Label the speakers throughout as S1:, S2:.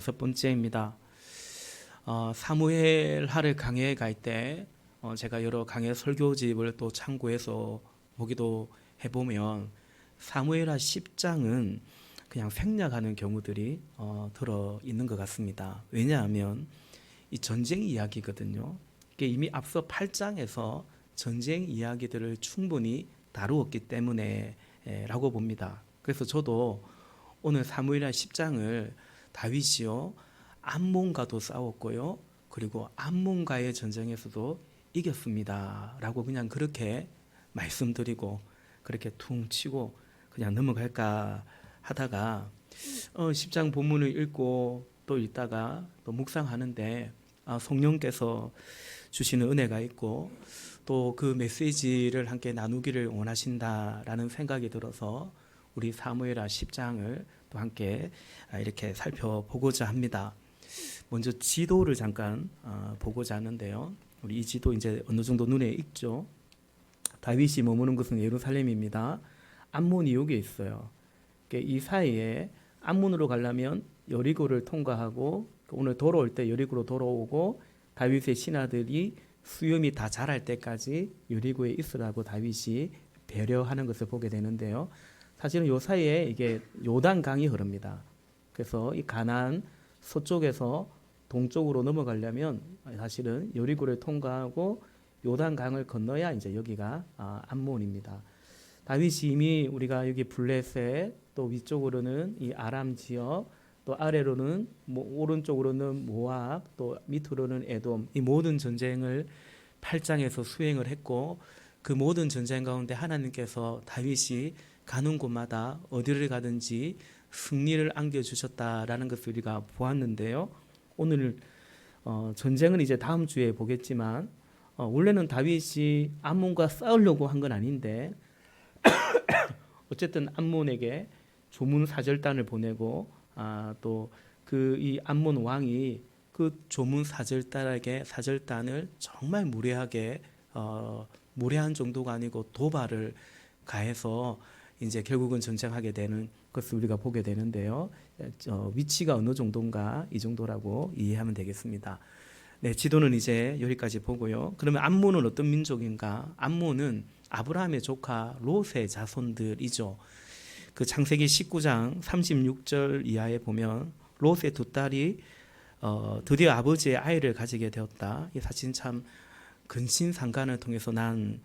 S1: 첫 번째입니다. 사무엘 하를 강해에 갈 때 제가 여러 강해 설교집을 또 참고해서 보기도 해보면 사무엘하 10장은 그냥 생략하는 경우들이 들어 있는 것 같습니다. 왜냐하면 이 전쟁 이야기거든요. 이게 이미 앞서 8장에서 전쟁 이야기들을 충분히 다루었기 때문에 라고 봅니다. 그래서 저도 오늘 사무엘하 10장을 다윗이요 암몬과도 싸웠고요, 그리고 암몬과의 전쟁에서도 이겼습니다 라고 그냥 그렇게 말씀드리고 그렇게 퉁 치고 그냥 넘어갈까 하다가 10장 본문을 읽고 또 읽다가 또 묵상하는데 성령께서 주시는 은혜가 있고 또 그 메시지를 함께 나누기를 원하신다라는 생각이 들어서 우리 사무엘하 10장을 또 함께 이렇게 살펴보고자 합니다. 먼저 지도를 잠깐 보고자 하는데요. 우리 이 지도 이제 어느 정도 눈에 익죠. 다윗이 머무는 곳은 예루살렘입니다. 암몬이 여기 있어요. 이 사이에 암몬으로 가려면 여리고를 통과하고 오늘 돌아올 때 여리고로 돌아오고 다윗의 신하들이 수염이 다 자랄 때까지 여리고에 있으라고 다윗이 배려하는 것을 보게 되는데요. 사실은 요 사이에 이게 요단강이 흐릅니다. 그래서 이 가나안 서쪽에서 동쪽으로 넘어가려면 사실은 여리고를 통과하고 요단강을 건너야 이제 여기가 암몬입니다. 다윗이 이미 우리가 여기 블레셋, 또 위쪽으로는 이 아람 지역, 또 아래로는 오른쪽으로는 모압, 또 밑으로는 에돔, 이 모든 전쟁을 8장에서 수행을 했고 그 모든 전쟁 가운데 하나님께서 다윗이 가는 곳마다 어디를 가든지 승리를 안겨주셨다라는 것을 우리가 보았는데요. 오늘 전쟁은 이제 다음 주에 보겠지만 원래는 다윗이 암몬과 싸우려고 한 건 아닌데 어쨌든 암몬에게 조문 사절단을 보내고 또 그 이 암몬 왕이 그 조문 사절단을 정말 무례한 정도가 아니고 도발을 가해서 이제 결국은 전쟁하게 되는 것을 우리가 보게 되는데요. 위치가 어느 정도인가 이 정도라고 이해하면 되겠습니다. 네, 지도는 이제 여기까지 보고요. 그러면 암몬은 어떤 민족인가? 암몬은 아브라함의 조카 롯의 자손들이죠. 그 창세기 19장 36절 이하에 보면 롯의 두 딸이 드디어 아버지의 아이를 가지게 되었다. 이 사실 참 근신상간을 통해서 난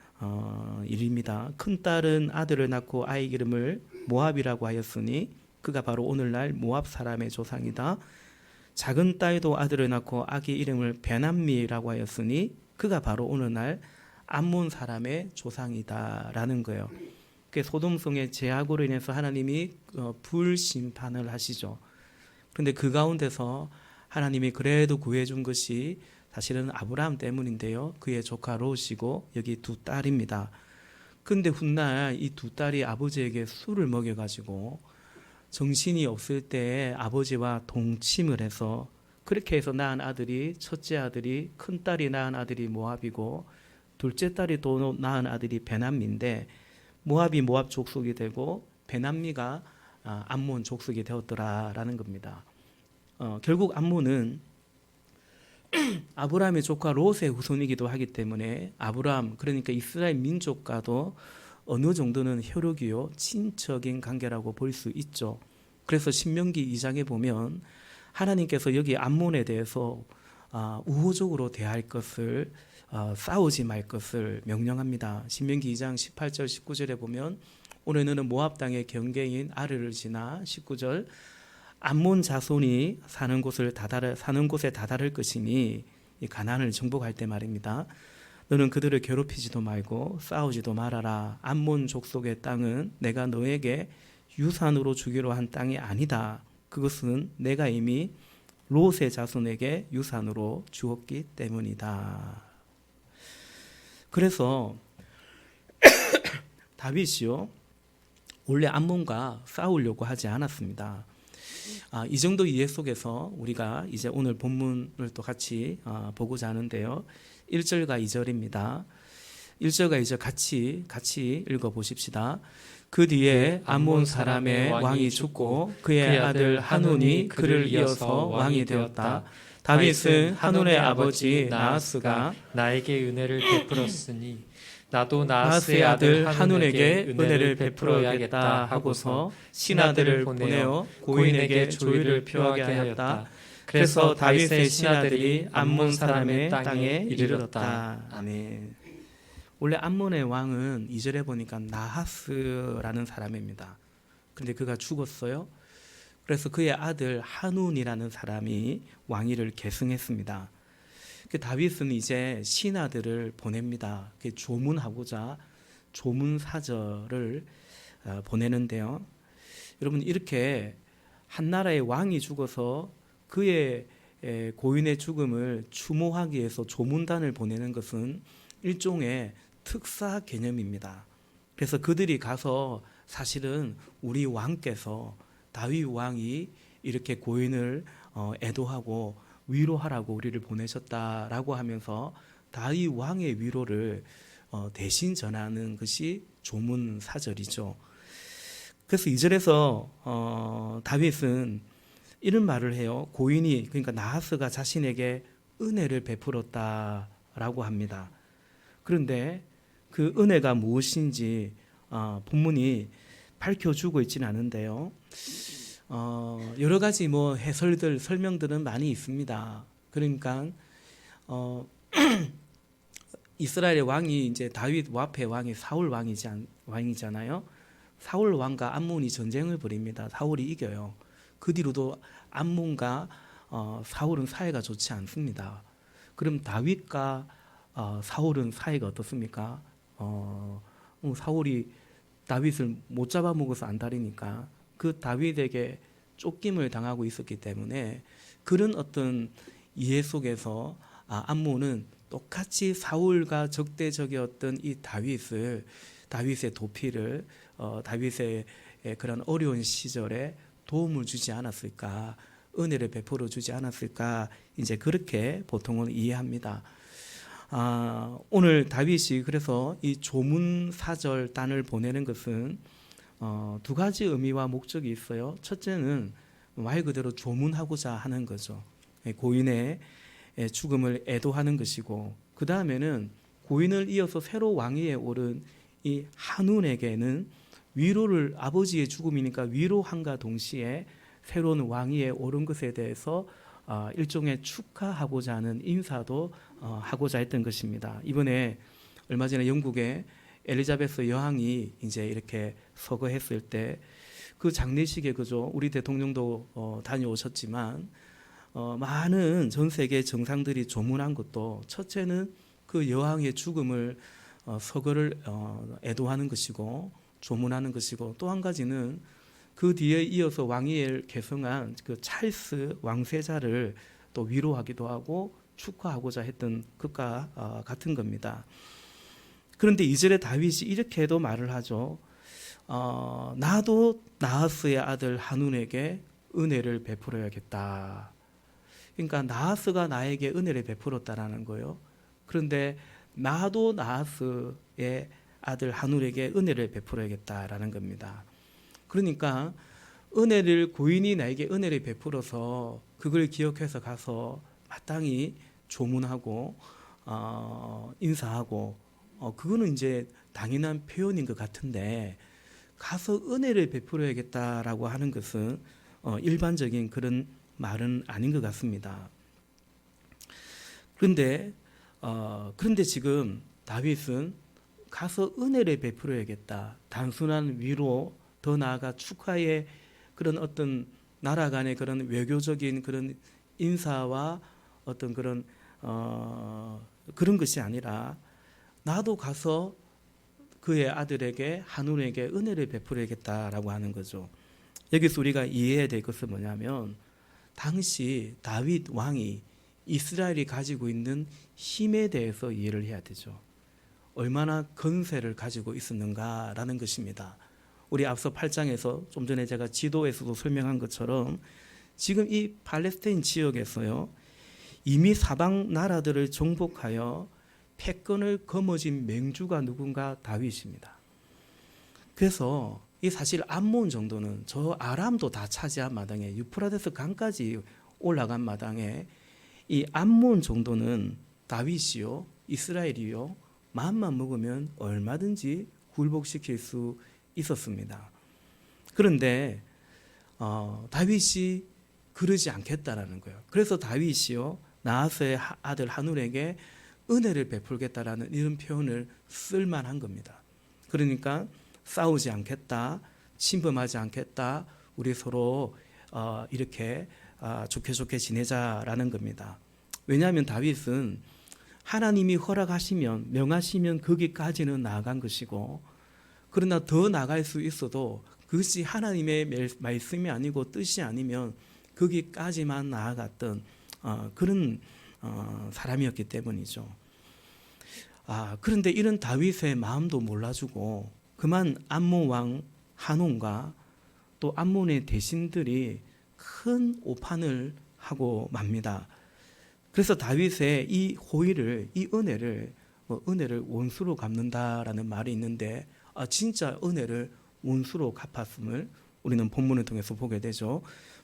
S1: 일입니다. 큰 딸은 아들을 낳고 아이 이름을 모압이라고 하였으니 그가 바로 오늘날 모압 사람의 조상이다. 작은 딸도 아들을 낳고 아기 이름을 베남미라고 하였으니 그가 바로 오늘날 암몬 사람의 조상이다라는 거예요. 소돔성의 죄악으로 인해서 하나님이 불심판을 하시죠. 그런데 그 가운데서 하나님이 그래도 구해준 것이 사실은 아브라함 때문인데요. 그의 조카 롯이고 여기 두 딸입니다. 그런데 훗날 이 두 딸이 아버지에게 술을 먹여가지고 정신이 없을 때 아버지와 동침을 해서 그렇게 해서 낳은 아들이 첫째 아들이 큰 딸이 낳은 아들이 모압이고 둘째 딸이 또 낳은 아들이 베남미인데 모압이 모압 족속이 되고 베남미가 암몬 족속이 되었더라라는 겁니다. 결국 암몬은 아브라함의 조카 롯의 후손이기도 하기 때문에 아브라함 그러니까 이스라엘 민족과도 어느 정도는 혈육이요 친척인 관계라고 볼 수 있죠. 그래서 신명기 2장에 보면 하나님께서 여기 암몬에 대해서 우호적으로 대할 것을 싸우지 말 것을 명령합니다. 신명기 2장 18절 19절에 보면 오늘 너는 모압 땅의 경계인 아르를 지나 19절 암몬 자손이 사는 곳에 다다를 것이니 이 가나안을 정복할 때 말입니다. 너는 그들을 괴롭히지도 말고 싸우지도 말아라. 암몬 족속의 땅은 내가 너에게 유산으로 주기로 한 땅이 아니다. 그것은 내가 이미 롯의 자손에게 유산으로 주었기 때문이다. 그래서 다윗이요 원래 암몬과 싸우려고 하지 않았습니다. 이 정도 이해 속에서 우리가 이제 오늘 본문을 또 같이 보고자 하는데요. 1절과 2절입니다. 1절과 2절 같이 읽어 보십시다. 그 뒤에 암몬 사람의 왕이 죽고 그의 아들 한운이 그를 이어서 왕이 되었다. 다윗은 한운의 아버지 나하스가
S2: 나에게 은혜를 베풀었으니 나도
S1: 나하스의
S2: 나하스의
S1: 아들
S2: 아들
S1: 한운에게
S2: 한운에게
S1: 은혜를 베풀어야겠다 하고서 신하들을 보내어 고인에게 조의를 표하게 하였다. 그래서 다윗의 신하들이 암몬 사람의 땅에 이르렀다. 아멘. 원래 암몬의 왕은 2절에 보니까 나하스라는 사람입니다. 그런데 그가 죽었어요. 그래서 그의 아들 한운이라는 사람이 왕위를 계승했습니다. 다윗은 이제 신하들을 보냅니다. 조문하고자 조문 사절을 보내는데요. 여러분, 이렇게 한 나라의 왕이 죽어서 그의 고인의 죽음을 추모하기 위해서 조문단을 보내는 것은 일종의 특사 개념입니다. 그래서 그들이 가서 사실은 우리 왕께서 다윗 왕이 이렇게 고인을 애도하고 위로하라고 우리를 보내셨다라고 하면서 다윗 왕의 위로를 대신 전하는 것이 조문 사절이죠. 그래서 2절에서 다윗은 이런 말을 해요. 고인이, 그러니까 나하스가 자신에게 은혜를 베풀었다라고 합니다. 그런데 그 은혜가 무엇인지 본문이 밝혀주고 있지는 않은데요. 여러 가지 해설들, 설명들은 많이 있습니다. 그러니까 이스라엘의 왕이 이제 다윗 와페 왕이 사울 왕이잖아요. 사울 왕과 암몬이 전쟁을 벌입니다. 사울이 이겨요. 그 뒤로도 암몬과 사울은 사이가 좋지 않습니다. 그럼 다윗과 사울은 사이가 어떻습니까? 사울이 다윗을 못 잡아먹어서 안달이니까 그 다윗에게 쫓김을 당하고 있었기 때문에 그런 어떤 이해 속에서 암몬은 똑같이 사울과 적대적이었던 이 다윗의 도피를 다윗의 그런 어려운 시절에 도움을 주지 않았을까, 은혜를 베풀어 주지 않았을까, 이제 그렇게 보통은 이해합니다. 오늘 다윗이 그래서 이 조문 사절단을 보내는 것은 두 가지 의미와 목적이 있어요. 첫째는 말 그대로 조문하고자 하는 거죠. 고인의 죽음을 애도하는 것이고, 그 다음에는 고인을 이어서 새로 왕위에 오른 이 한운에게는 위로를, 아버지의 죽음이니까 위로함과 동시에 새로운 왕위에 오른 것에 대해서 일종의 축하하고자 하는 인사도 하고자 했던 것입니다. 이번에 얼마 전에 영국의 엘리자베스 여왕이 이제 이렇게 서거했을 때 그 장례식에 그죠, 우리 대통령도 다녀오셨지만 많은 전 세계 정상들이 조문한 것도 첫째는 그 여왕의 죽음을 서거를 애도하는 것이고 조문하는 것이고, 또 한 가지는 그 뒤에 이어서 왕위를 계승한 그 찰스 왕세자를 또 위로하기도 하고 축하하고자 했던 것과 같은 겁니다. 그런데 2절에 다윗이 이렇게도 말을 하죠. 나도 나하스의 아들 한운에게 은혜를 베풀어야겠다. 그러니까 나하스가 나에게 은혜를 베풀었다라는 거예요. 그런데 나도 나하스의 아들 한운에게 은혜를 베풀어야겠다라는 겁니다. 그러니까 고인이 나에게 은혜를 베풀어서 그걸 기억해서 가서 마땅히 조문하고 인사하고 그거는 이제 당연한 표현인 것 같은데, 가서 은혜를 베풀어야겠다라고 하는 것은 일반적인 그런 말은 아닌 것 같습니다. 그런데 지금 다윗은 가서 은혜를 베풀어야겠다, 단순한 위로, 더 나아가 축하의 그런 어떤 나라 간의 그런 외교적인 그런 인사와 어떤 그런 것이 아니라 나도 가서 그의 아들에게 한운에게 은혜를 베풀어야겠다라고 하는 거죠. 여기서 우리가 이해해야 될 것은 뭐냐면, 당시 다윗 왕이 이스라엘이 가지고 있는 힘에 대해서 이해를 해야 되죠. 얼마나 건세를 가지고 있었는가라는 것입니다. 우리 앞서 8장에서 좀 전에 제가 지도에서도 설명한 것처럼 지금 이 팔레스타인 지역에서요, 이미 사방 나라들을 정복하여 패권을 거머쥔 맹주가 누군가? 다윗입니다. 그래서 이 사실 암몬 정도는 저 아람도 다 차지한 마당에 유프라데스 강까지 올라간 마당에 이 암몬 정도는 다윗이요 이스라엘이요 마음만 먹으면 얼마든지 굴복시킬 수 있었습니다. 그런데 다윗이 그러지 않겠다라는 거예요. 그래서 다윗이요 나하스의 아들 하눌에게 은혜를 베풀겠다라는 이런 표현을 쓸만한 겁니다. 그러니까 싸우지 않겠다, 침범하지 않겠다, 우리 서로 이렇게 좋게 지내자라는 겁니다. 왜냐하면 다윗은 하나님이 허락하시면 명하시면 거기까지는 나아간 것이고, 그러나 더 나갈 수 있어도 그것이 하나님의 말씀이 아니고 뜻이 아니면 거기까지만 나아갔던 그런 사람이었기 때문이죠. 그런데 이런 다윗의 마음도 몰라주고 그만 암몬 왕 한온과 또 암몬의 대신들이 큰 오판을 하고 맙니다. 그래서 다윗의 이 호의를, 이 은혜를 원수로 갚는다라는 말이 있는데 진짜 은혜를 원수로 갚았음을 우리는 본문을 통해서 보게 되죠.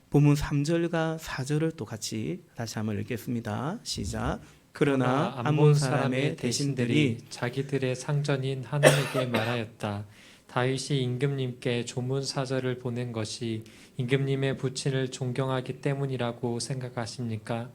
S1: 본문 3절과 4절을 또 같이 다시 한번 읽겠습니다. 시작. 그러나 암몬 사람의 대신들이
S2: 자기들의 상전인 하나님께 말하였다. 다윗이 임금님께 조문 사절을 보낸 것이 임금님의 부친을 존경하기 때문이라고 생각하십니까?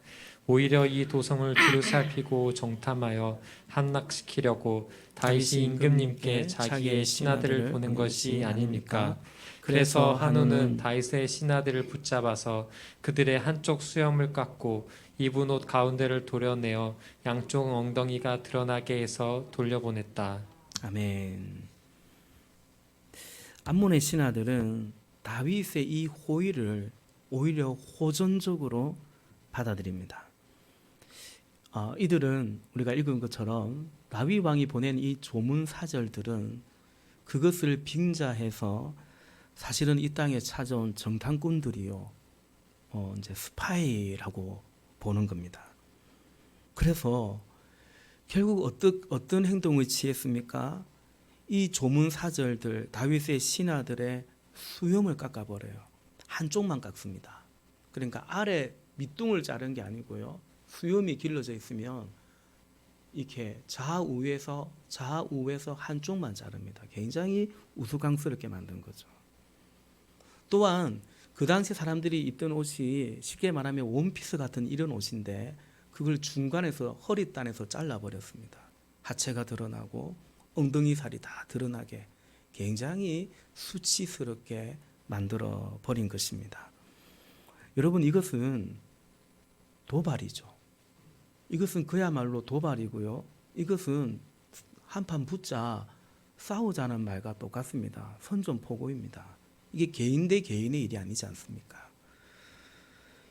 S2: 오히려 이 도성을 두루 살피고 정탐하여 함락시키려고 다윗이 임금님께 자기의 신하들을 보낸 것이 아닙니까? 그래서 한온은 다윗의 신하들을 붙잡아서 그들의 한쪽 수염을 깎고 입은 옷 가운데를 도려내어 양쪽 엉덩이가 드러나게 해서 돌려보냈다.
S1: 아멘. 암몬의 신하들은 다윗의 이 호의를 오히려 호전적으로 받아들입니다. 이들은 우리가 읽은 것처럼 다윗 왕이 보낸 이 조문 사절들은 그것을 빙자해서 사실은 이 땅에 찾아온 정탐꾼들이요, 이제 스파이라고 보는 겁니다. 그래서 결국 어떤 행동을 취했습니까? 이 조문 사절들, 다윗의 신하들의 수염을 깎아버려요. 한쪽만 깎습니다. 그러니까 아래 밑둥을 자른 게 아니고요, 수염이 길러져 있으면 이렇게 좌우에서 한쪽만 자릅니다. 굉장히 우스꽝스럽게 만든 거죠. 또한 그 당시 사람들이 입던 옷이 쉽게 말하면 원피스 같은 이런 옷인데 그걸 중간에서 허리단에서 잘라버렸습니다. 하체가 드러나고 엉덩이 살이 다 드러나게 굉장히 수치스럽게 만들어 버린 것입니다. 여러분, 이것은 도발이죠. 이것은 그야말로 도발이고요. 이것은 한판 붙자 싸우자는 말과 똑같습니다. 선전포고입니다. 이게 개인 대 개인의 일이 아니지 않습니까?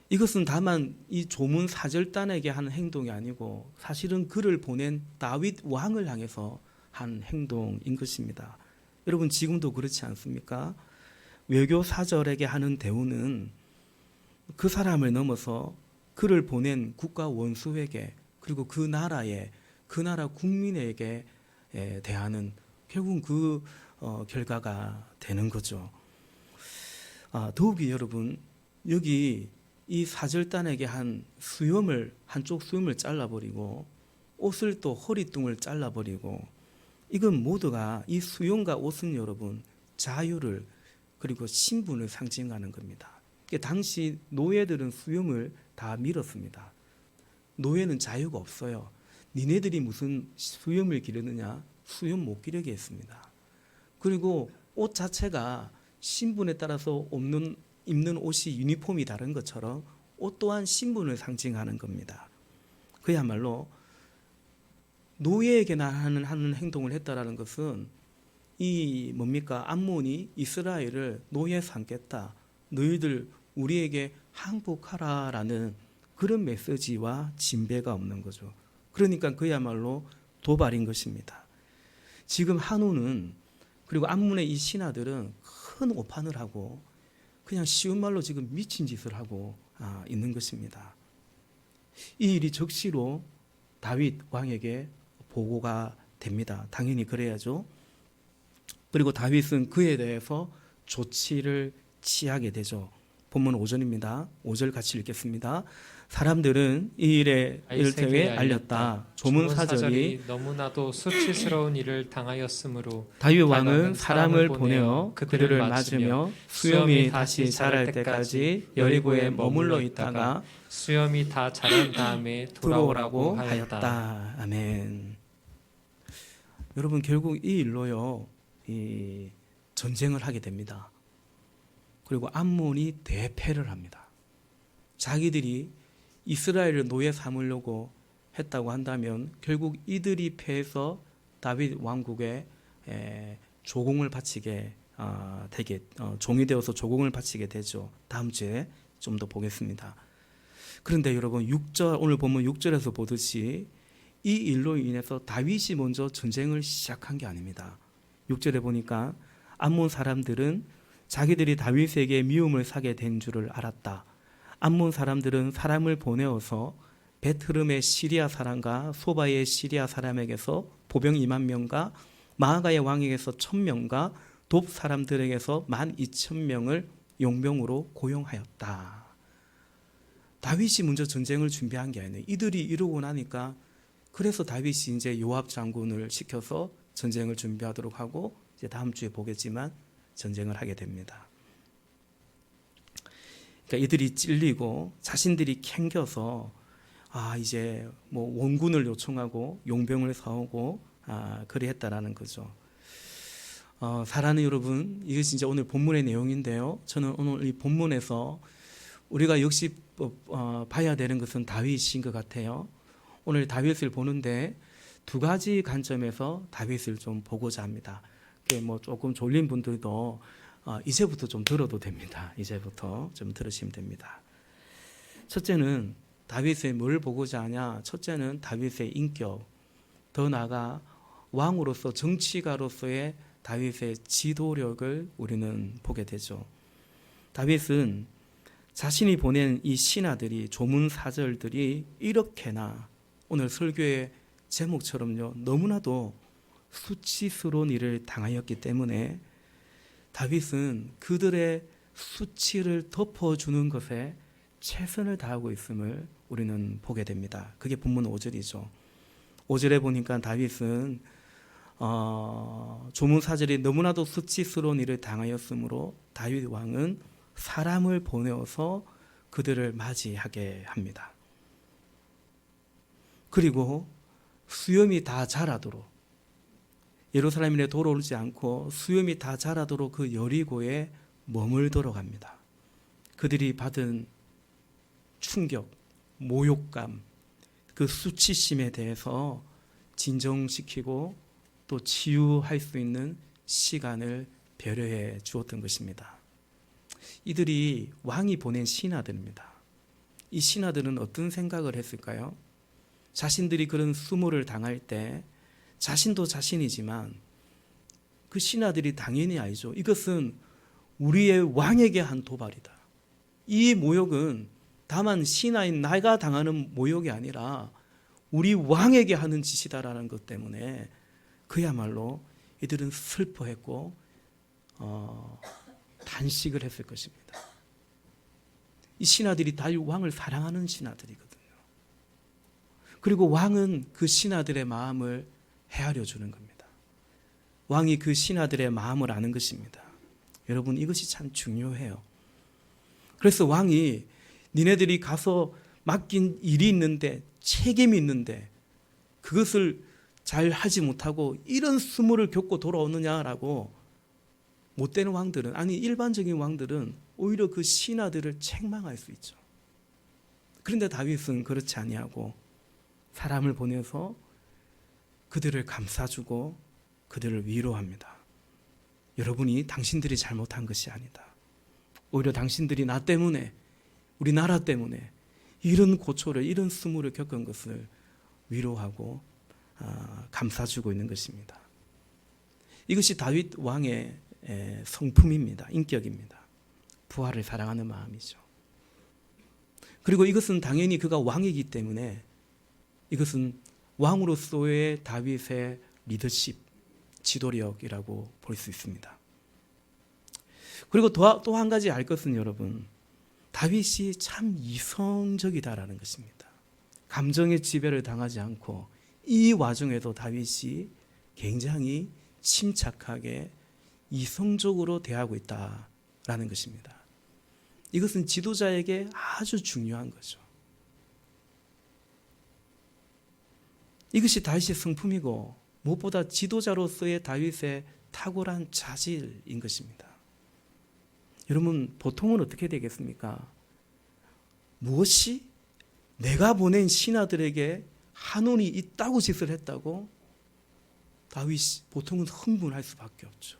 S1: 이것은 다만 이 조문 사절단에게 한 행동이 아니고 사실은 그를 보낸 다윗 왕을 향해서 한 행동인 것입니다. 여러분, 지금도 그렇지 않습니까? 외교 사절에게 하는 대우는 그 사람을 넘어서 그를 보낸 국가 원수에게, 그리고 그 나라 국민에게 대하는 결국은 그 결과가 되는 거죠. 더욱이 여러분, 여기 이 사절단에게 한쪽 수염을 잘라버리고 옷을 또 허리뚱을 잘라버리고, 이건 모두가, 이 수염과 옷은 여러분 자유를 그리고 신분을 상징하는 겁니다. 당시 노예들은 수염을 다 밀었습니다. 노예는 자유가 없어요. 니네들이 무슨 수염을 기르느냐? 수염 못 기르게 했습니다. 그리고 옷 자체가 신분에 따라서 입는 옷이 유니폼이 다른 것처럼 옷 또한 신분을 상징하는 겁니다. 그야말로 노예에게나 하는 행동을 했다라는 것은 이 뭡니까? 암몬이 이스라엘을 노예 삼겠다. 너희들 우리에게 항복하라라는 그런 메시지와 진배가 없는 거죠. 그러니까 그야말로 도발인 것입니다. 지금 한우는, 그리고 암몬의 이 신하들은 큰 오판을 하고 그냥 쉬운 말로 지금 미친 짓을 하고 있는 것입니다. 이 일이 적시로 다윗 왕에게 보고가 됩니다. 당연히 그래야죠. 그리고 다윗은 그에 대해서 조치를 취하게 되죠. 본문 5절입니다. 5절 같이 읽겠습니다. 사람들은 이 일을 일테에 알렸다. 조문 사절이
S2: 너무나도 수치스러운 일을 당하였으므로
S1: 다윗 왕은 사람을 보내어 그들을 맞으며 수염이 다시 자랄 때까지 여리고에 머물러 있다가
S2: 수염이 다 자란 다음에 돌아오라고 하였다.
S1: 아멘. 여러분, 결국 이 일로요, 이 전쟁을 하게 됩니다. 그리고 암몬이 대패를 합니다. 자기들이 이스라엘을 노예 삼으려고 했다고 한다면 결국 이들이 패해서 다윗 왕국에 조공을 바치게 되게 종이 되어서 조공을 바치게 되죠. 다음 주에 좀 더 보겠습니다. 그런데 여러분, 6절, 오늘 보면 6절에서 보듯이 이 일로 인해서 다윗이 먼저 전쟁을 시작한 게 아닙니다. 6절에 보니까 암몬 사람들은 자기들이 다윗에게 미움을 사게 된 줄을 알았다. 암몬 사람들은 사람을 보내어서 베트름의 시리아 사람과 소바의 시리아 사람에게서 보병 2만 명과 마아가의 왕에게서 1,000명과 돕 사람들에게서 12,000명을 용병으로 고용하였다. 다윗이 먼저 전쟁을 준비한 게 아니에요. 이들이 이러고 나니까 그래서 다윗이 이제 요압 장군을 시켜서 전쟁을 준비하도록 하고 이제 다음 주에 보겠지만 전쟁을 하게 됩니다. 그러니까 이들이 찔리고 자신들이 캥겨서 이제 뭐 원군을 요청하고 용병을 사오고 그리했다라는 거죠. 사랑하는 여러분, 이것이 이제 오늘 본문의 내용인데요. 저는 오늘 이 본문에서 우리가 역시 봐야 되는 것은 다윗인 것 같아요. 오늘 다윗을 보는데 두 가지 관점에서 다윗을 좀 보고자 합니다. 뭐 조금 졸린 분들도 이제부터 좀 들어도 됩니다. 이제부터 좀 들으시면 됩니다. 첫째는 다윗의 뭘 보고자 하냐? 첫째는 다윗의 인격, 더 나아가 왕으로서 정치가로서의 다윗의 지도력을 우리는 보게 되죠. 다윗은 자신이 보낸 이 신하들이, 조문 사절들이 이렇게나 오늘 설교의 제목처럼요, 너무나도 수치스러운 일을 당하였기 때문에 다윗은 그들의 수치를 덮어주는 것에 최선을 다하고 있음을 우리는 보게 됩니다. 그게 본문 5절이죠. 5절에 보니까 다윗은 조문 사절이 너무나도 수치스러운 일을 당하였으므로 다윗 왕은 사람을 보내어서 그들을 맞이하게 합니다. 그리고 수염이 다 자라도록, 예루살렘에 돌아오지 않고 수염이 다 자라도록 그 여리고에 머물도록 합니다. 그들이 받은 충격, 모욕감, 그 수치심에 대해서 진정시키고 또 치유할 수 있는 시간을 배려해 주었던 것입니다. 이들이 왕이 보낸 신하들입니다. 이 신하들은 어떤 생각을 했을까요? 자신들이 그런 수모를 당할 때 자신도 자신이지만 그 신하들이 당연히 알죠. 이것은 우리의 왕에게 한 도발이다. 이 모욕은 다만 신하인 나가 당하는 모욕이 아니라 우리 왕에게 하는 짓이다라는 것 때문에 그야말로 이들은 슬퍼했고 단식을 했을 것입니다. 이 신하들이 다윗 왕을 사랑하는 신하들이거든요. 그리고 왕은 그 신하들의 마음을 헤아려 주는 겁니다. 왕이 그 신하들의 마음을 아는 것입니다. 여러분, 이것이 참 중요해요. 그래서 왕이 니네들이 가서 맡긴 일이 있는데, 책임이 있는데 그것을 잘 하지 못하고 이런 수모를 겪고 돌아오느냐라고, 못되는 왕들은, 아니 일반적인 왕들은 오히려 그 신하들을 책망할 수 있죠. 그런데 다윗은 그렇지 아니하고 사람을 보내서 그들을 감싸주고 그들을 위로합니다. 여러분이 당신들이 잘못한 것이 아니다. 오히려 당신들이 나 때문에, 우리나라 때문에 이런 고초를, 이런 수모를 겪은 것을 위로하고 감싸주고 있는 것입니다. 이것이 다윗 왕의 성품입니다. 인격입니다. 부하를 사랑하는 마음이죠. 그리고 이것은 당연히 그가 왕이기 때문에 이것은 왕으로서의 다윗의 리더십, 지도력이라고 볼 수 있습니다. 그리고 또 한 가지 알 것은 여러분, 다윗이 참 이성적이다라는 것입니다. 감정의 지배를 당하지 않고 이 와중에도 다윗이 굉장히 침착하게 이성적으로 대하고 있다라는 것입니다. 이것은 지도자에게 아주 중요한 거죠. 이것이 다윗의 성품이고 무엇보다 지도자로서의 다윗의 탁월한 자질인 것입니다. 여러분, 보통은 어떻게 되겠습니까? 무엇이 내가 보낸 신하들에게 한온이 있다고 짓을 했다고 다윗이 보통은 흥분할 수밖에 없죠.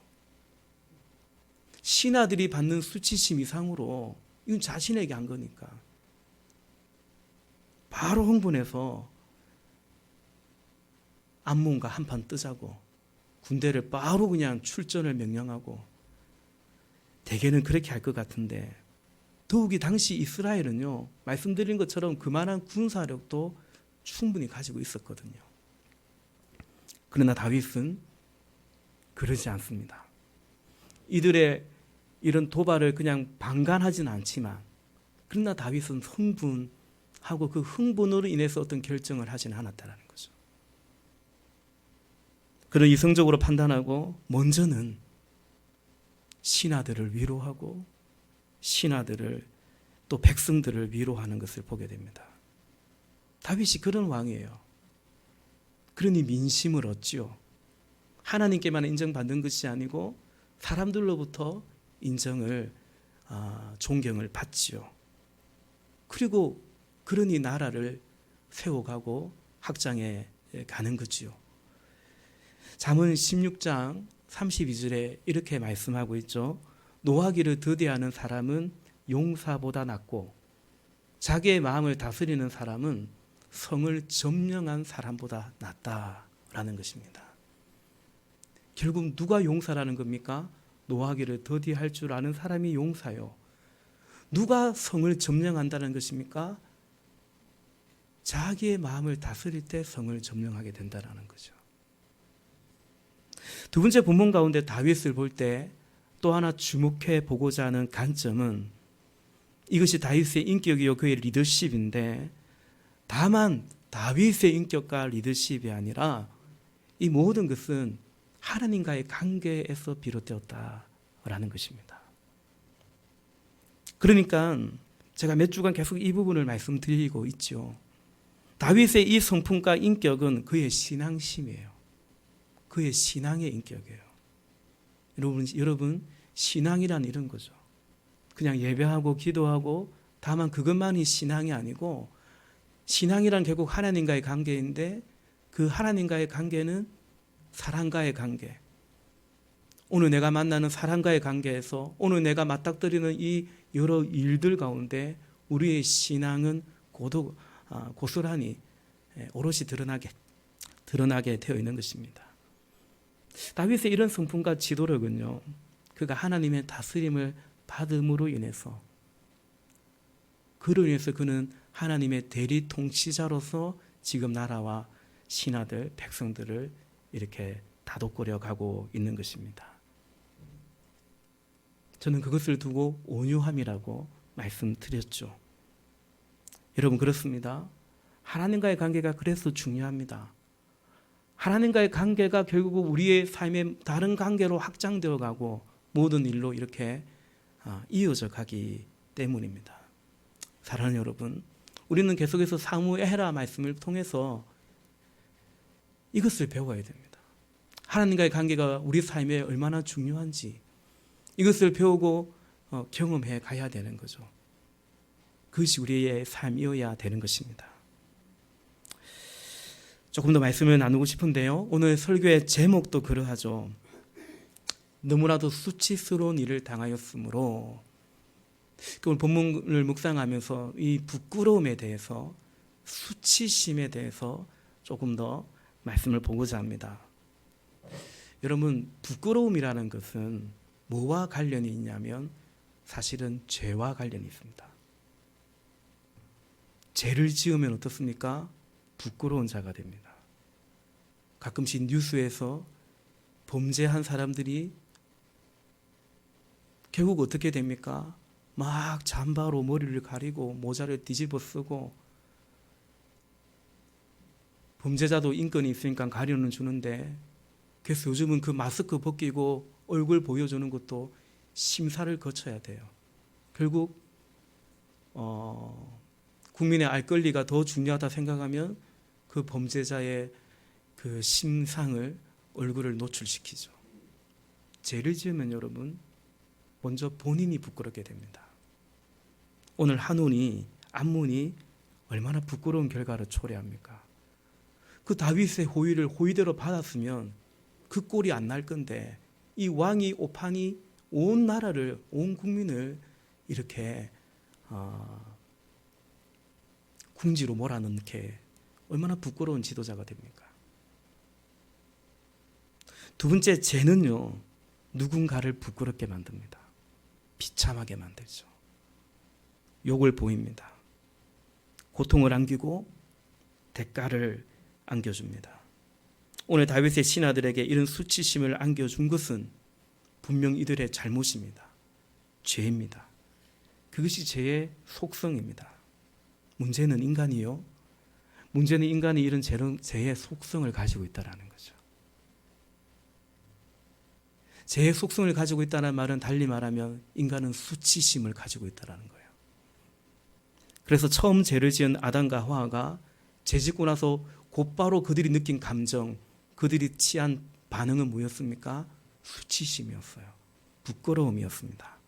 S1: 신하들이 받는 수치심 이상으로 이건 자신에게 한 거니까 바로 흥분해서 암몬과 한판 뜨자고 군대를 바로 그냥 출전을 명령하고, 대개는 그렇게 할 것 같은데, 더욱이 당시 이스라엘은요, 말씀드린 것처럼 그만한 군사력도 충분히 가지고 있었거든요. 그러나 다윗은 그러지 않습니다. 이들의 이런 도발을 그냥 방관하지는 않지만, 그러나 다윗은 흥분하고 그 흥분으로 인해서 어떤 결정을 하지는 않았다는 거죠. 그를 이성적으로 판단하고 먼저는 신하들을 위로하고 신하들을 또 백성들을 위로하는 것을 보게 됩니다. 다윗이 그런 왕이에요. 그러니 민심을 얻지요. 하나님께만 인정받는 것이 아니고 사람들로부터 인정을 존경을 받지요. 그리고 그러니 나라를 세워가고 확장해 가는 거지요. 잠언 16장 32절에 이렇게 말씀하고 있죠. 노하기를 더디하는 사람은 용사보다 낫고 자기의 마음을 다스리는 사람은 성을 점령한 사람보다 낫다라는 것입니다. 결국 누가 용사라는 겁니까? 노하기를 더디할 줄 아는 사람이 용사요. 누가 성을 점령한다는 것입니까? 자기의 마음을 다스릴 때 성을 점령하게 된다는 거죠. 두 번째 본문 가운데 다윗을 볼 때 또 하나 주목해 보고자 하는 관점은 이것이 다윗의 인격이요 그의 리더십인데, 다만 다윗의 인격과 리더십이 아니라 이 모든 것은 하나님과의 관계에서 비롯되었다라는 것입니다. 그러니까 제가 몇 주간 계속 이 부분을 말씀드리고 있죠. 다윗의 이 성품과 인격은 그의 신앙심이에요. 그의 신앙의 인격이에요. 여러분 신앙이란 이런 거죠. 그냥 예배하고 기도하고 다만 그것만이 신앙이 아니고, 신앙이란 결국 하나님과의 관계인데 그 하나님과의 관계는 사람과의 관계. 오늘 내가 만나는 사람과의 관계에서 오늘 내가 맞닥뜨리는 이 여러 일들 가운데 우리의 신앙은 고스란히 오롯이 드러나게 되어 있는 것입니다. 다윗의 이런 성품과 지도력은요, 그가 하나님의 다스림을 받음으로 인해서, 그로 인해서 그는 하나님의 대리 통치자로서 지금 나라와 신하들, 백성들을 이렇게 다독거려 가고 있는 것입니다. 저는 그것을 두고 온유함이라고 말씀드렸죠. 여러분, 그렇습니다. 하나님과의 관계가 그래서 중요합니다. 하나님과의 관계가 결국 우리의 삶의 다른 관계로 확장되어 가고 모든 일로 이렇게 이어져 가기 때문입니다. 사랑하는 여러분, 우리는 계속해서 사무엘하 말씀을 통해서 이것을 배워야 됩니다. 하나님과의 관계가 우리 삶에 얼마나 중요한지 이것을 배우고 경험해 가야 되는 거죠. 그것이 우리의 삶이어야 되는 것입니다. 조금 더 말씀을 나누고 싶은데요, 오늘 설교의 제목도 그러하죠. 너무나도 수치스러운 일을 당하였으므로. 오늘 본문을 묵상하면서 이 부끄러움에 대해서, 수치심에 대해서 조금 더 말씀을 보고자 합니다. 여러분, 부끄러움이라는 것은 뭐와 관련이 있냐면 사실은 죄와 관련이 있습니다. 죄를 지으면 어떻습니까? 부끄러운 자가 됩니다. 가끔씩 뉴스에서 범죄한 사람들이 결국 어떻게 됩니까? 막 잠바로 머리를 가리고 모자를 뒤집어 쓰고, 범죄자도 인권이 있으니까 가려는 주는데, 그래서 요즘은 그 마스크 벗기고 얼굴 보여주는 것도 심사를 거쳐야 돼요. 결국 국민의 알 권리가 더 중요하다 생각하면 그 범죄자의 그 심상을, 얼굴을 노출시키죠. 죄를 지으면 여러분 먼저 본인이 부끄럽게 됩니다. 오늘 한운이, 암문이 얼마나 부끄러운 결과를 초래합니까? 그 다윗의 호의를 호의대로 받았으면 그 꼴이 안 날 건데, 이 왕이, 오판이 온 나라를, 온 국민을 이렇게 궁지로 몰아넣게 얼마나 부끄러운 지도자가 됩니까? 두 번째, 죄는요, 누군가를 부끄럽게 만듭니다. 비참하게 만들죠. 욕을 보입니다. 고통을 안기고 대가를 안겨줍니다. 오늘 다윗의 신하들에게 이런 수치심을 안겨준 것은 분명 이들의 잘못입니다. 죄입니다. 그것이 죄의 속성입니다. 문제는 인간이요. 문제는 인간이 이런 죄의 속성을 가지고 있다는 거죠. 죄의 속성을 가지고 있다는 말은 달리 말하면 인간은 수치심을 가지고 있다는 거예요. 그래서 처음 죄를 지은 아담과 하와가 죄 짓고 나서 곧바로 그들이 느낀 감정, 그들이 취한 반응은 뭐였습니까? 수치심이었어요. 부끄러움이었습니다.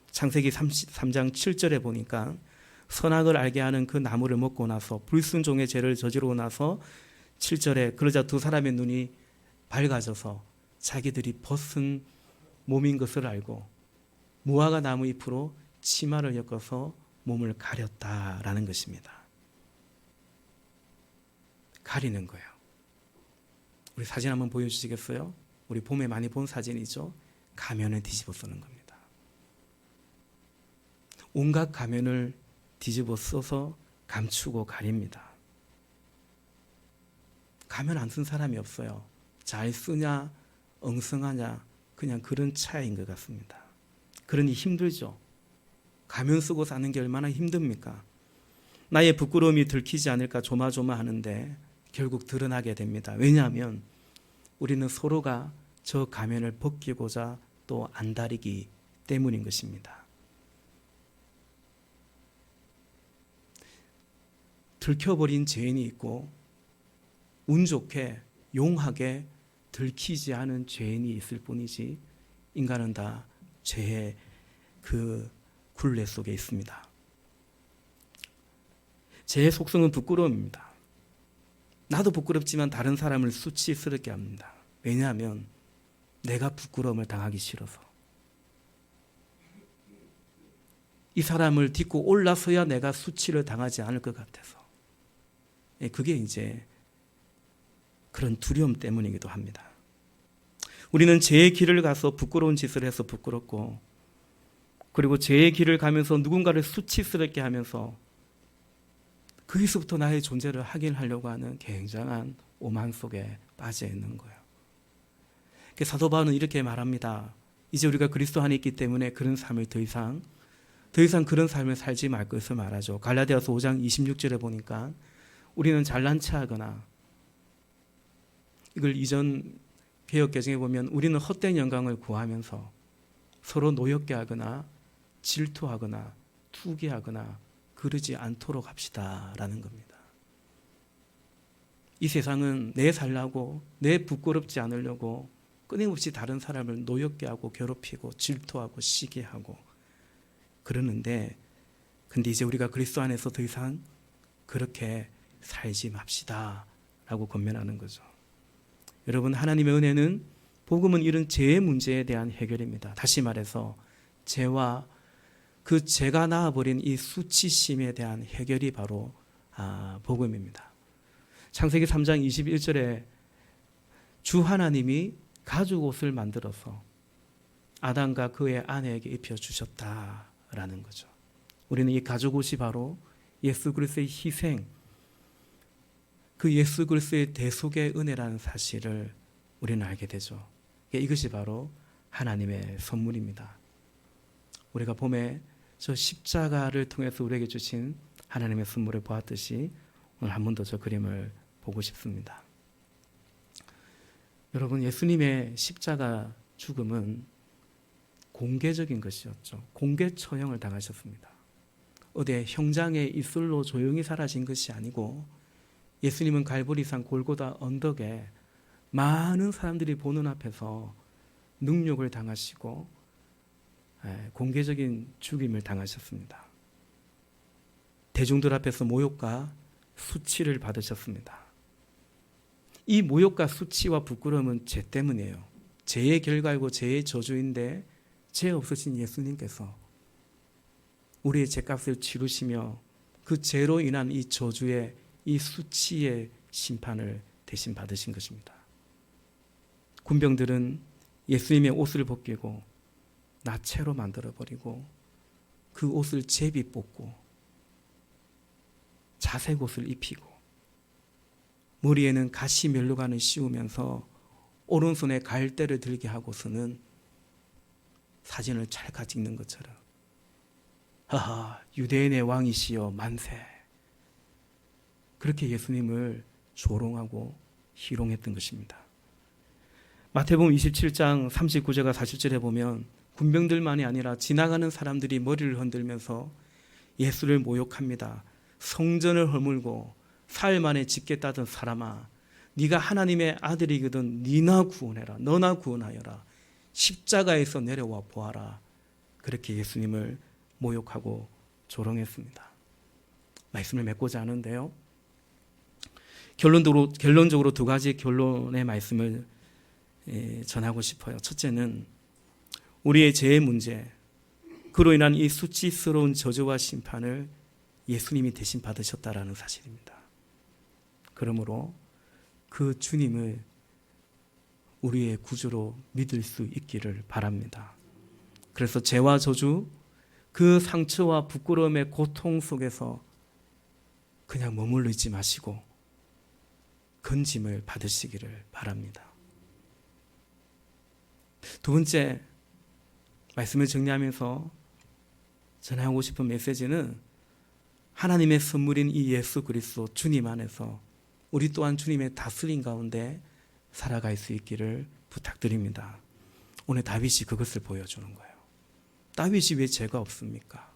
S1: 창세기 33장 7절에 보니까 선악을 알게 하는 그 나무를 먹고 나서 불순종의 죄를 저지르고 나서 7절에 그러자 두 사람의 눈이 밝아져서 자기들이 벗은 몸인 것을 알고 무화과 나무 잎으로 치마를 엮어서 몸을 가렸다라는 것입니다. 가리는 거예요. 우리 사진 한번 보여주시겠어요? 우리 봄에 많이 본 사진이죠. 가면을 뒤집어 쓰는 겁니다. 온갖 가면을 뒤집어 써서 감추고 가립니다. 가면 안 쓴 사람이 없어요. 잘 쓰냐 엉성하냐 그냥 그런 차이인 것 같습니다. 그러니 힘들죠. 가면 쓰고 사는 게 얼마나 힘듭니까? 나의 부끄러움이 들키지 않을까 조마조마하는데 결국 드러나게 됩니다. 왜냐하면 우리는 서로가 저 가면을 벗기고자 또 안다리기 때문인 것입니다. 들켜버린 죄인이 있고 운 좋게 용하게 들키지 않은 죄인이 있을 뿐이지 인간은 다 죄의 그 굴레 속에 있습니다. 죄의 속성은 부끄러움입니다. 나도 부끄럽지만 다른 사람을 수치스럽게 합니다. 왜냐하면 내가 부끄러움을 당하기 싫어서. 이 사람을 딛고 올라서야 내가 수치를 당하지 않을 것 같아서. 그게 이제 그런 두려움 때문이기도 합니다. 우리는 죄의 길을 가서 부끄러운 짓을 해서 부끄럽고, 그리고 죄의 길을 가면서 누군가를 수치스럽게 하면서 거기서부터 나의 존재를 확인하려고 하는 굉장한 오만 속에 빠져 있는 거예요. 사도 바울은 이렇게 말합니다. 이제 우리가 그리스도 안에 있기 때문에 그런 삶을 더 이상 그런 삶을 살지 말 것을 말하죠. 갈라디아서 5장 26절에 보니까 우리는 잘난 체하거나, 이걸 이전 개역개정에 보면 우리는 헛된 영광을 구하면서 서로 노엽게 하거나 질투하거나 투기하거나 그러지 않도록 합시다라는 겁니다. 이 세상은 내 살라고, 내 부끄럽지 않으려고 끊임없이 다른 사람을 노엽게 하고 괴롭히고 질투하고 시기하고 그러는데, 근데 이제 우리가 그리스도 안에서 더 이상 그렇게 살지 맙시다 라고 권면하는 거죠. 여러분, 하나님의 은혜는, 복음은 이런 죄의 문제에 대한 해결입니다. 다시 말해서 죄와 그 죄가 낳아버린 이 수치심에 대한 해결이 바로 복음입니다. 창세기 3장 21절에 주 하나님이 가죽 옷을 만들어서 아담과 그의 아내에게 입혀주셨다라는 거죠. 우리는 이 가죽 옷이 바로 예수 그리스도의 희생, 그 예수 그리스도의 대속의 은혜라는 사실을 우리는 알게 되죠. 이것이 바로 하나님의 선물입니다. 우리가 봄에 저 십자가를 통해서 우리에게 주신 하나님의 선물을 보았듯이 오늘 한 번 더 저 그림을 보고 싶습니다. 여러분, 예수님의 십자가 죽음은 공개적인 것이었죠. 공개 처형을 당하셨습니다. 어디 형장의 입술로 조용히 사라진 것이 아니고 예수님은 갈보리산 골고다 언덕에 많은 사람들이 보는 앞에서 능욕을 당하시고 공개적인 죽임을 당하셨습니다. 대중들 앞에서 모욕과 수치를 받으셨습니다. 이 모욕과 수치와 부끄러움은 죄 때문이에요. 죄의 결과이고 죄의 저주인데 죄 없으신 예수님께서 우리의 죄값을 치르시며 그 죄로 인한 이 저주의 이 수치의 심판을 대신 받으신 것입니다. 군병들은 예수님의 옷을 벗기고 나체로 만들어버리고 그 옷을 제비 뽑고 자색 옷을 입히고 머리에는 가시 면류관을 씌우면서 오른손에 갈대를 들게 하고서는 사진을 찰칵 찍는 것처럼 하하 유대인의 왕이시여 만세, 그렇게 예수님을 조롱하고 희롱했던 것입니다. 마태복음 27장 39절과 40절에 보면 군병들만이 아니라 지나가는 사람들이 머리를 흔들면서 예수를 모욕합니다. 성전을 허물고 사흘 만에 짓겠다던 사람아, 네가 하나님의 아들이거든 니나 구원해라, 너나 구원하여라, 십자가에서 내려와 보아라. 그렇게 예수님을 모욕하고 조롱했습니다. 말씀을 맺고자 하는데요, 결론적으로 두 가지 결론의 말씀을 전하고 싶어요. 첫째는 우리의 죄의 문제, 그로 인한 이 수치스러운 저주와 심판을 예수님이 대신 받으셨다라는 사실입니다. 그러므로 그 주님을 우리의 구주로 믿을 수 있기를 바랍니다. 그래서 죄와 저주, 그 상처와 부끄러움의 고통 속에서 그냥 머물러 있지 마시고 건짐을 받으시기를 바랍니다. 두 번째, 말씀을 정리하면서 전하고 싶은 메시지는 하나님의 선물인 이 예수 그리스도 주님 안에서 우리 또한 주님의 다스림 가운데 살아갈 수 있기를 부탁드립니다. 오늘 다윗이 그것을 보여주는 거예요. 다윗이 왜 죄가 없습니까?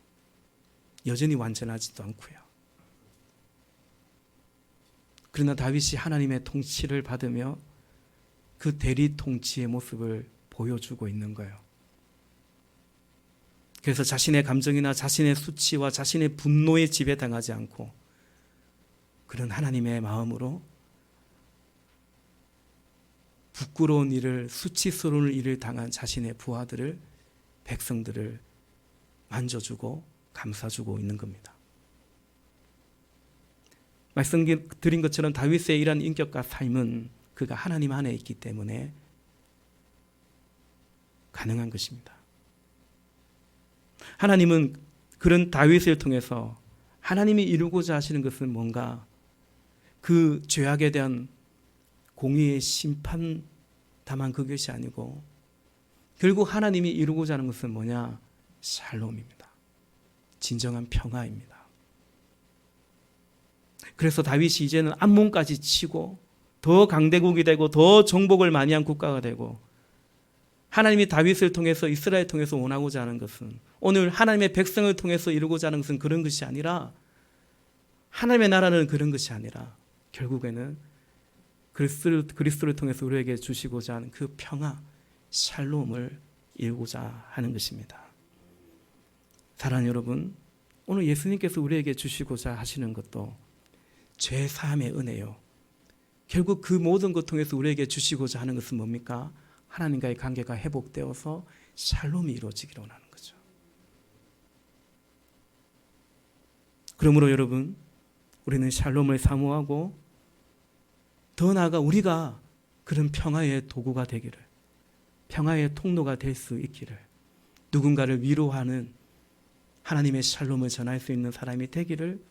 S1: 여전히 완전하지도 않고요. 그러나 다윗이 하나님의 통치를 받으며 그 대리 통치의 모습을 보여주고 있는 거예요. 그래서 자신의 감정이나 자신의 수치와 자신의 분노에 지배당하지 않고 그런 하나님의 마음으로 부끄러운 일을, 수치스러운 일을 당한 자신의 부하들을, 백성들을 만져주고 감싸주고 있는 겁니다. 말씀드린 것처럼 다윗의 이러한 인격과 삶은 그가 하나님 안에 있기 때문에 가능한 것입니다. 하나님은 그런 다윗을 통해서 하나님이 이루고자 하시는 것은 뭔가 그 죄악에 대한 공의의 심판 다만 그것이 아니고 결국 하나님이 이루고자 하는 것은 뭐냐? 샬롬입니다. 진정한 평화입니다. 그래서 다윗이 이제는 암몬까지 치고 더 강대국이 되고 더 정복을 많이 한 국가가 되고 하나님이 다윗을 통해서 이스라엘을 통해서 원하고자 하는 것은 오늘 하나님의 백성을 통해서 이루고자 하는 것은 그런 것이 아니라 하나님의 나라는 그런 것이 아니라 결국에는 그리스도를 통해서 우리에게 주시고자 하는 그 평화, 샬롬을 이루고자 하는 것입니다. 사랑하는 여러분, 오늘 예수님께서 우리에게 주시고자 하시는 것도 죄 사함의 은혜요. 결국 그 모든 것 통해서 우리에게 주시고자 하는 것은 뭡니까? 하나님과의 관계가 회복되어서 샬롬이 이루어지기를 원하는 거죠. 그러므로 여러분, 우리는 샬롬을 사모하고 더 나아가 우리가 그런 평화의 도구가 되기를, 평화의 통로가 될 수 있기를, 누군가를 위로하는 하나님의 샬롬을 전할 수 있는 사람이 되기를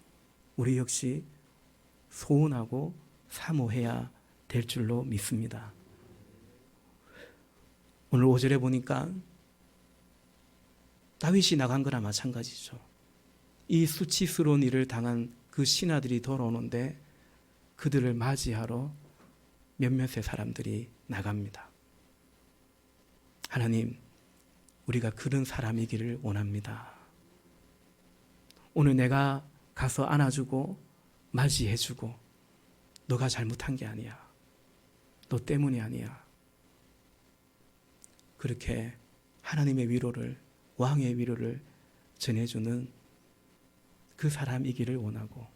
S1: 우리 역시 소원하고 사모해야 될 줄로 믿습니다. 오늘 5절에 보니까 다윗이 나간 거나 마찬가지죠. 이 수치스러운 일을 당한 그 신하들이 돌아오는데 그들을 맞이하러 몇몇의 사람들이 나갑니다. 하나님, 우리가 그런 사람이기를 원합니다. 오늘 내가 가서 안아주고 맞이해주고 너가 잘못한 게 아니야. 너 때문이 아니야. 그렇게 하나님의 위로를, 왕의 위로를 전해주는 그 사람이기를 원하고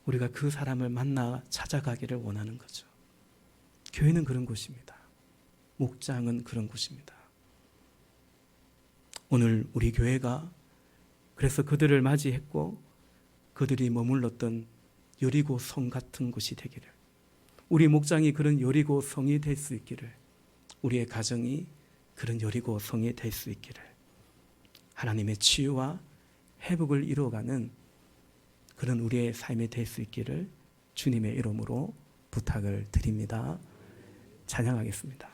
S1: 우리가 그 사람을 만나 찾아가기를 원하는 거죠. 교회는 그런 곳입니다. 목장은 그런 곳입니다. 오늘 우리 교회가 그래서 그들을 맞이했고 그들이 머물렀던 여리고 성 같은 곳이 되기를, 우리 목장이 그런 여리고 성이 될 수 있기를, 우리의 가정이 그런 여리고 성이 될 수 있기를, 하나님의 치유와 회복을 이루어가는 그런 우리의 삶이 될 수 있기를 주님의 이름으로 부탁을 드립니다. 찬양하겠습니다.